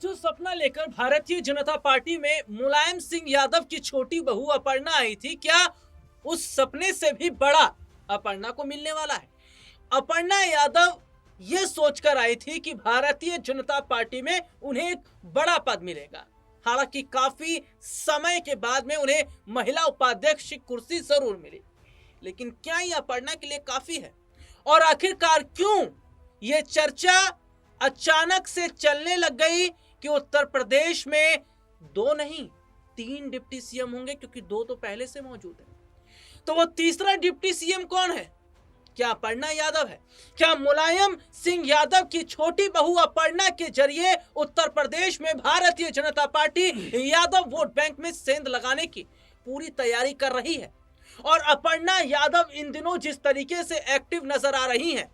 जो सपना लेकर भारतीय जनता पार्टी में मुलायम सिंह यादव की छोटी बहू अपर्णा आई थी, क्या उस सपने से भी बड़ा अपर्णा को मिलने वाला है? अपर्णा यादव ये सोचकर आई थी कि भारतीय जनता पार्टी में उन्हें एक बड़ा पद मिलेगा। हालांकि काफी समय के बाद में उन्हें महिला उपाध्यक्ष की कुर्सी जरूर मिली, लेकिन क्या ये अपर्णा के लिए काफी है? और आखिरकार क्यों ये चर्चा अचानक से चलने लग गई कि उत्तर प्रदेश में दो नहीं, तीन डिप्टी सीएम होंगे, क्योंकि दो तो पहले से मौजूद है। तो वो तीसरा डिप्टी सीएम कौन है? क्या अपर्णा यादव है? क्या मुलायम सिंह यादव की छोटी बहू अपर्णा के जरिए उत्तर प्रदेश में Bharatiya Janata party Yadav vote bank में सेंध लगाने की पूरी तैयारी कर रही है? और अपर्णा यादव इन दिनों जिस तरीके से एक्टिव नजर आ रही हैं,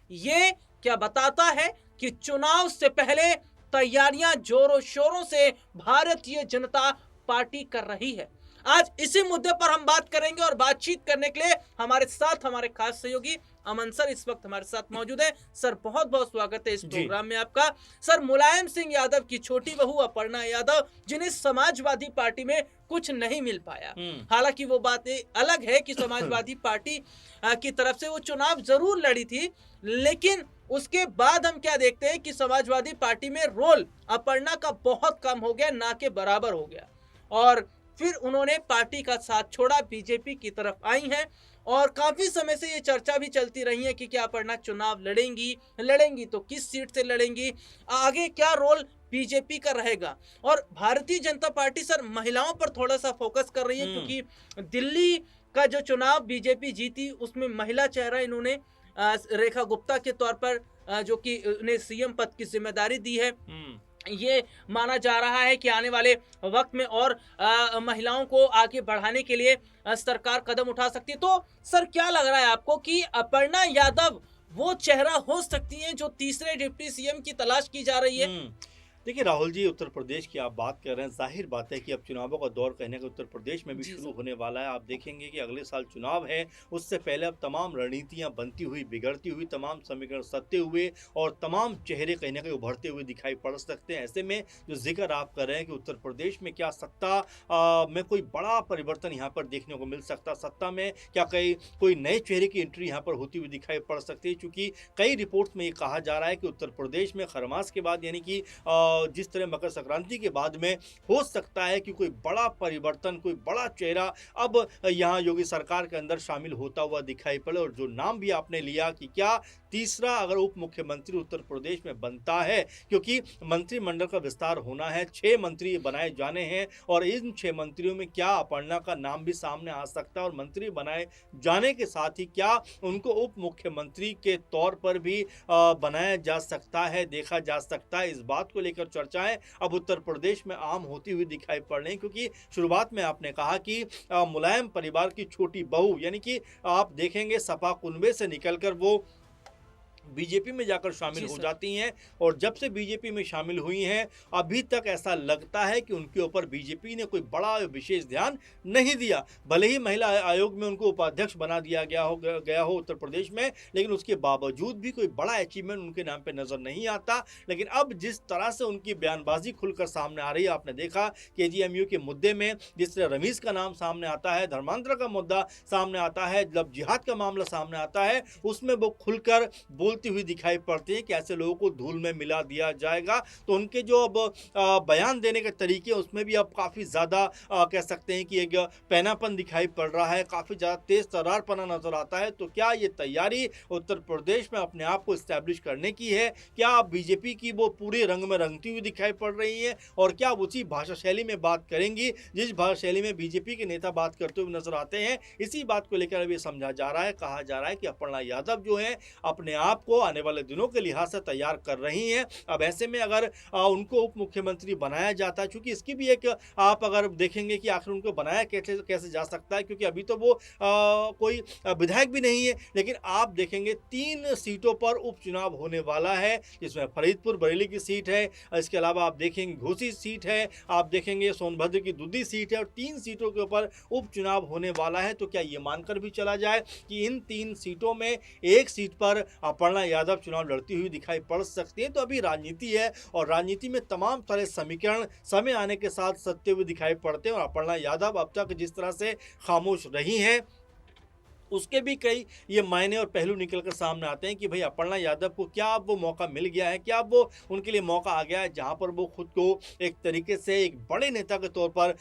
ये क्या बताता है कि चुनाव से पहले तैयारियां जोरों शोरों से भारतीय जनता पार्टी कर रही है। आज इसी मुद्दे पर हम बात करेंगे और बातचीत करने के लिए हमारे साथ हमारे खास सहयोगी अमन सर इस वक्त हमारे साथ मौजूद है। सर बहुत बहुत स्वागत है इस प्रोग्राम में आपका। सर, मुलायम सिंह यादव की छोटी बहू अपर्णा यादव, जिन्हें समाजवादी पार्टी में कुछ नहीं मिल पाया, हालांकि वो बात अलग है कि समाजवादी पार्टी की तरफ से वो चुनाव जरूर लड़ी थी, लेकिन उसके बाद हम क्या देखते हैं कि समाजवादी पार्टी में रोल अपर्णा का बहुत कम हो गया, ना के बराबर हो गया, और फिर उन्होंने पार्टी का साथ छोड़ा, बीजेपी की तरफ आई हैं। और काफी समय से ये चर्चा भी चलती रही है कि क्या अपर्णा चुनाव लड़ेंगी तो किस सीट से लड़ेंगी, आगे क्या रोल बीजेपी का रहेगा। और भारतीय जनता पार्टी सर महिलाओं पर थोड़ा सा फोकस कर रही है, क्योंकि दिल्ली का जो चुनाव बीजेपी जीती उसमें महिला चेहरा इन्होंने रेखा गुप्ता के तौर पर जो कि उन्हें सीएम पद की जिम्मेदारी दी है। ये माना जा रहा है कि आने वाले वक्त में और महिलाओं को आगे बढ़ाने के लिए सरकार कदम उठा सकती है। तो सर, क्या लग रहा है आपको कि अपर्णा यादव वो चेहरा हो सकती है जो तीसरे डिप्टी सीएम की तलाश की जा रही है? देखिए राहुल जी, उत्तर प्रदेश की आप बात कर रहे हैं, जाहिर बात है कि अब चुनावों का दौर कहने का उत्तर प्रदेश में भी शुरू होने वाला है। आप देखेंगे कि अगले साल चुनाव है, उससे पहले अब तमाम रणनीतियां बनती हुई, बिगड़ती हुई, तमाम समीकरण सत्ते हुए और तमाम चेहरे कहीं ना कहीं उभरते हुए दिखाई पड़ सकते हैं। ऐसे में जो जिक्र आप कर रहे हैं कि उत्तर प्रदेश में क्या सत्ता में कोई बड़ा परिवर्तन यहाँ पर देखने को मिल सकता, सत्ता में क्या कोई नए चेहरे की एंट्री यहाँ पर होती हुई दिखाई पड़ सकती है, क्योंकि कई रिपोर्ट्स में ये कहा जा रहा है कि उत्तर प्रदेश में खरमास के बाद यानी कि जिस तरह मकर संक्रांति के बाद में हो सकता है कि कोई बड़ा परिवर्तन, कोई बड़ा चेहरा अब यहाँ योगी सरकार के अंदर शामिल होता हुआ दिखाई पड़े। और जो नाम भी आपने लिया कि क्या तीसरा अगर उप मुख्यमंत्री उत्तर प्रदेश में बनता है, क्योंकि मंत्रिमंडल का विस्तार होना है, 6 मंत्री बनाए जाने हैं और इन 6 मंत्रियों में क्या अपर्णा का नाम भी सामने आ सकता है, और मंत्री बनाए जाने के साथ ही क्या उनको उप मुख्यमंत्री के तौर पर भी बनाया जा सकता है, देखा जा सकता है। इस बात को लेकर चर्चाएं अब उत्तर प्रदेश में आम होती हुई दिखाई पड़ रही, क्योंकि शुरुआत में आपने कहा कि मुलायम परिवार की छोटी बहू, यानी कि आप देखेंगे सपा कुनबे से निकलकर वो बीजेपी में जाकर शामिल हो जाती हैं, और जब से बीजेपी में शामिल हुई हैं अभी तक ऐसा लगता है कि उनके ऊपर बीजेपी ने कोई बड़ा विशेष ध्यान नहीं दिया। भले ही महिला आयोग में उनको उपाध्यक्ष बना दिया गया हो उत्तर प्रदेश में, लेकिन उसके बावजूद भी कोई बड़ा अचीवमेंट उनके नाम पे नजर नहीं आता। लेकिन अब जिस तरह से उनकी बयानबाजी खुलकर सामने आ रही है, आपने देखा केजीएमयू के मुद्दे में जिस तरह रमीज का नाम सामने आता है, धर्मांतरण का मुद्दा सामने आता है, जब जिहाद का मामला सामने आता है, उसमें वो खुलकर बोलती हुई दिखाई पड़ती है कि ऐसे लोगों को धूल में मिला दिया जाएगा। तो उनके जो अब बयान देने के तरीके उसमें भी अब काफ़ी ज़्यादा कह सकते हैं कि एक पैनापन दिखाई पड़ रहा है, काफ़ी ज़्यादा तेज तर्रारपना नजर आता है। तो क्या ये तैयारी उत्तर प्रदेश में अपने आप को इस्टेब्लिश करने की है? क्या बीजेपी की वो पूरे रंग में रंगती हुई दिखाई पड़ रही है, और क्या उसी भाषा शैली में बात करेंगी जिस भाषा शैली में बीजेपी के नेता बात करते हुए नजर आते हैं? इसी बात को लेकर अभी समझा जा रहा है, कहा जा रहा है कि अपर्णा यादव जो है अपने आप को आने वाले दिनों के लिहाज से तैयार कर रही हैं। अब ऐसे में अगर उनको उप मुख्यमंत्री बनाया जाता है, क्योंकि इसकी भी एक आप अगर देखेंगे कि आखिर उनको बनाया कैसे जा सकता है, क्योंकि अभी तो वो कोई विधायक भी नहीं है। लेकिन आप देखेंगे 3 सीटों पर उपचुनाव होने वाला है, जिसमें फरीदपुर बरेली की सीट है, इसके अलावा आप देखेंगे घोसी सीट है, आप देखेंगे सोनभद्र की दुद्दी सीट है, और 3 सीटों के ऊपर उपचुनाव होने वाला है। तो क्या ये मानकर भी चला जाए कि इन 3 सीटों में एक सीट पर अपर्णा अपर्णा यादव चुनाव लड़ती हुई दिखाई पड़ सकती हैं। तो अभी राजनीति है और राजनीति में तमाम तरह समीकरण समय आने के साथ सत्य हुए दिखाई पड़ते हैं और अपर्णा यादव अब तक जिस तरह से खामोश रही हैं उसके भी कई ये मायने और पहलू निकल कर सामने आते हैं कि भाई अपर्णा यादव को क्या अब वो मौका मिल गया है, क्या अब वो उनके लिए मौका आ गया है जहां पर वो खुद को एक तरीके से एक बड़े नेता के तौर पर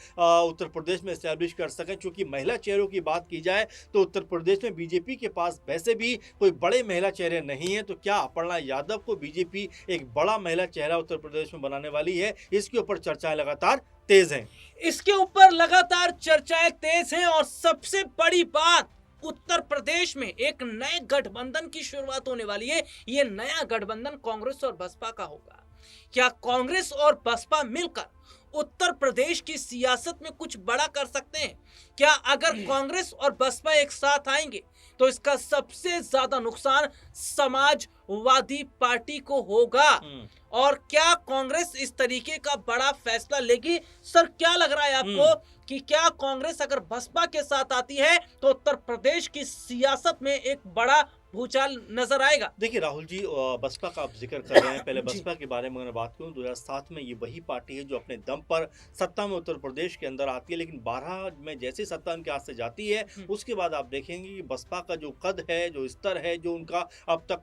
उत्तर प्रदेश में इस्टेब्लिश कर सकें। चूंकि महिला चेहरों की बात की जाए तो उत्तर प्रदेश में बीजेपी के पास वैसे भी कोई बड़े महिला चेहरे नहीं हैं। तो क्या अपर्णा यादव को बीजेपी एक बड़ा महिला चेहरा उत्तर प्रदेश में बनाने वाली है, इसके ऊपर चर्चाएं लगातार तेज हैं। इसके ऊपर लगातार चर्चाएं तेज हैं और सबसे बड़ी बात, उत्तर प्रदेश में एक नए गठबंधन की शुरुआत होने वाली है। ये नया गठबंधन कांग्रेस और बसपा का होगा। क्या कांग्रेस और बसपा मिलकर उत्तर प्रदेश की सियासत में कुछ बड़ा कर सकते हैं? क्या अगर कांग्रेस और बसपा एक साथ आएंगे तो इसका सबसे ज्यादा नुकसान समाजवादी पार्टी को होगा? और क्या कांग्रेस इस तरीके का बड़ा फैसला लेगी? सर, क्या लग रहा है आपको कि क्या कांग्रेस अगर बसपा के साथ आती है तो उत्तर प्रदेश की सियासत में एक बड़ा भूचाल नजर आएगा? देखिए राहुल जी, बसपा का आप जिक्र कर रहे हैं। पहले जी। बसपा के बारे में अगर बात करूं, 2007 में ये वही पार्टी है जो अपने दम पर सत्ता में उत्तर प्रदेश के अंदर आती है, लेकिन 12 में जैसे सत्ता उनके हाथ से जाती है उसके बाद आप देखेंगे कि बसपा का जो कद है, जो स्तर है, जो उनका अब तक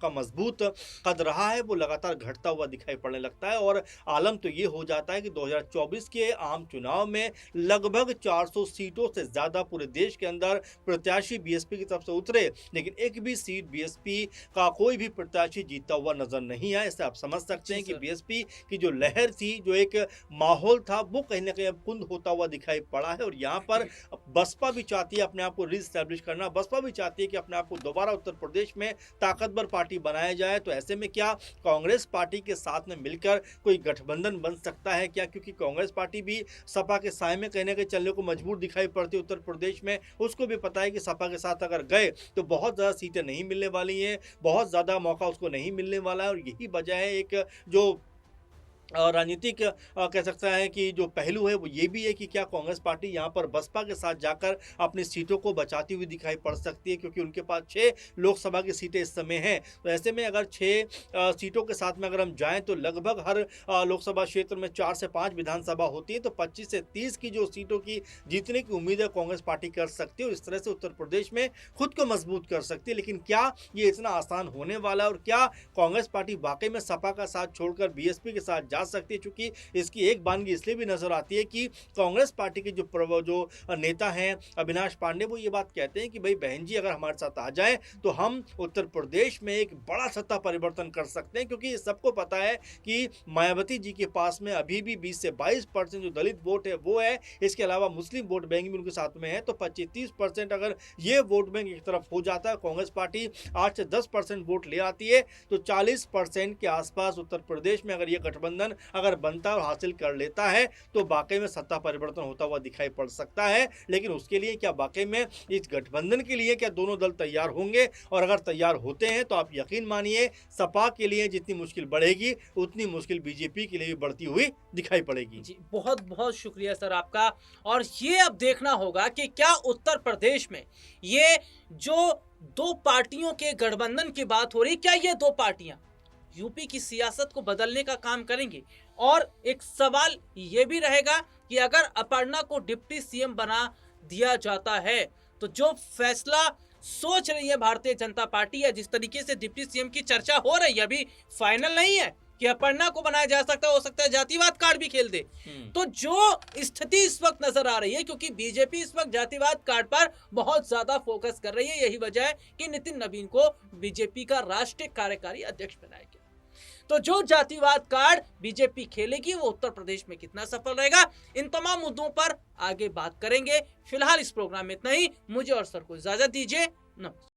का मजबूत कद रहा है, वो लगातार घटता हुआ दिखाई पड़ने लगता है। और आलम तो ये हो जाता है कि 2024 के आम चुनाव में लगभग 400 सीटों से ज्यादा पूरे देश के अंदर प्रत्याशी बीएसपी की तरफ से उतरे, लेकिन एक भी सीट बीएसपी का कोई भी प्रत्याशी जीतता हुआ नजर नहीं आया। इससे आप समझ सकते हैं कि बीएसपी की जो लहर थी, जो एक माहौल था, वो कहीं ना कहीं अब कुंद होता हुआ दिखाई पड़ा है। और यहाँ पर बसपा भी चाहती है अपने आप को रीस्टैब्लिश करना, बसपा भी चाहती है कि अपने आप को दोबारा उत्तर प्रदेश में ताकतवर पार्टी बनाया जाए। तो ऐसे में क्या कांग्रेस पार्टी के साथ में मिलकर कोई गठबंधन बन सकता है क्या? क्योंकि कांग्रेस पार्टी भी सपा के साए में कहीं ना कहीं चलने को मजबूर दिखाई पड़ती है उत्तर प्रदेश में। उसको भी पता है कि सपा के साथ अगर गए तो बहुत ज़्यादा सीटें नहीं मिलने वाली हैं, बहुत ज़्यादा मौका उसको नहीं मिलने वाला है। और यही वजह है एक जो राजनीतिक कह सकता है कि जो पहलू है वो ये भी है कि क्या कांग्रेस पार्टी यहाँ पर बसपा के साथ जाकर अपनी सीटों को बचाती हुई दिखाई पड़ सकती है, क्योंकि उनके पास 6 लोकसभा की सीटें इस समय हैं। तो ऐसे में अगर 6 सीटों के साथ में अगर हम जाएं तो लगभग हर लोकसभा क्षेत्र में 4 से 5 विधानसभा होती है, तो 25 से 30 की जो सीटों की जीतने की उम्मीद है कांग्रेस पार्टी कर सकती है और इस तरह से उत्तर प्रदेश में खुद को मजबूत कर सकती है। लेकिन क्या ये इतना आसान होने वाला है और क्या कांग्रेस पार्टी वाकई में सपा का साथ छोड़कर बीएसपी के साथ जा सकती है? चूंकि इसकी एक बानगी इसलिए भी नजर आती है कि कांग्रेस पार्टी के जो नेता हैं अविनाश पांडे, वो ये बात कहते हैं कि भाई बहन जी अगर हमारे साथ आ जाए तो हम उत्तर प्रदेश में एक बड़ा सत्ता परिवर्तन कर सकते हैं। क्योंकि सबको पता है कि मायावती जी के पास में अभी भी 20 से 22% जो दलित वोट है वो है, इसके अलावा मुस्लिम वोट बैंक भी उनके साथ में है। तो 25-30% अगर ये वोट बैंक एक तरफ हो जाता है, कांग्रेस पार्टी 8 से 10% वोट ले आती है, तो 40% के आसपास उत्तर प्रदेश में अगर ये गठबंधन अगर बनता और हासिल कर लेता है तो वाकई में सत्ता परिवर्तन होता हुआ दिखाई पड़ सकता है। लेकिन उसके लिए क्या वाकई में इस गठबंधन के लिए क्या दोनों दल तैयार होंगे? और अगर तैयार होते हैं तो आप यकीन मानिए सपा के लिए जितनी मुश्किल बढ़ेगी उतनी मुश्किल बीजेपी के लिए भी बढ़ती हुई दिखाई पड़ेगी। जी, बहुत बहुत शुक्रिया सर आपका। और ये अब देखना होगा कि क्या उत्तर प्रदेश में ये जो 2 पार्टियों के गठबंधन की बात हो रही, क्या ये 2 पार्टियां यूपी की सियासत को बदलने का काम करेंगी? और एक सवाल ये भी रहेगा कि अगर अपर्णा को डिप्टी सीएम बना दिया जाता है तो जो फैसला सोच रही है भारतीय जनता पार्टी, या जिस तरीके से डिप्टी सीएम की चर्चा हो रही है, अभी फाइनल नहीं है कि अपर्णा को बनाया जा सकता है, हो सकता है जातिवाद कार्ड भी खेल दे। तो जो स्थिति इस वक्त नजर आ रही है, क्योंकि बीजेपी इस वक्त जातिवाद कार्ड पर बहुत ज्यादा फोकस कर रही है, यही वजह है कि नितिन नवीन को बीजेपी का राष्ट्रीय कार्यकारी अध्यक्ष बनाया गया। तो जो जातिवाद कार्ड बीजेपी खेलेगी वो उत्तर प्रदेश में कितना सफल रहेगा, इन तमाम मुद्दों पर आगे बात करेंगे। फिलहाल इस प्रोग्राम में इतना ही। मुझे और सर को इजाजत दीजिए। नमस्कार।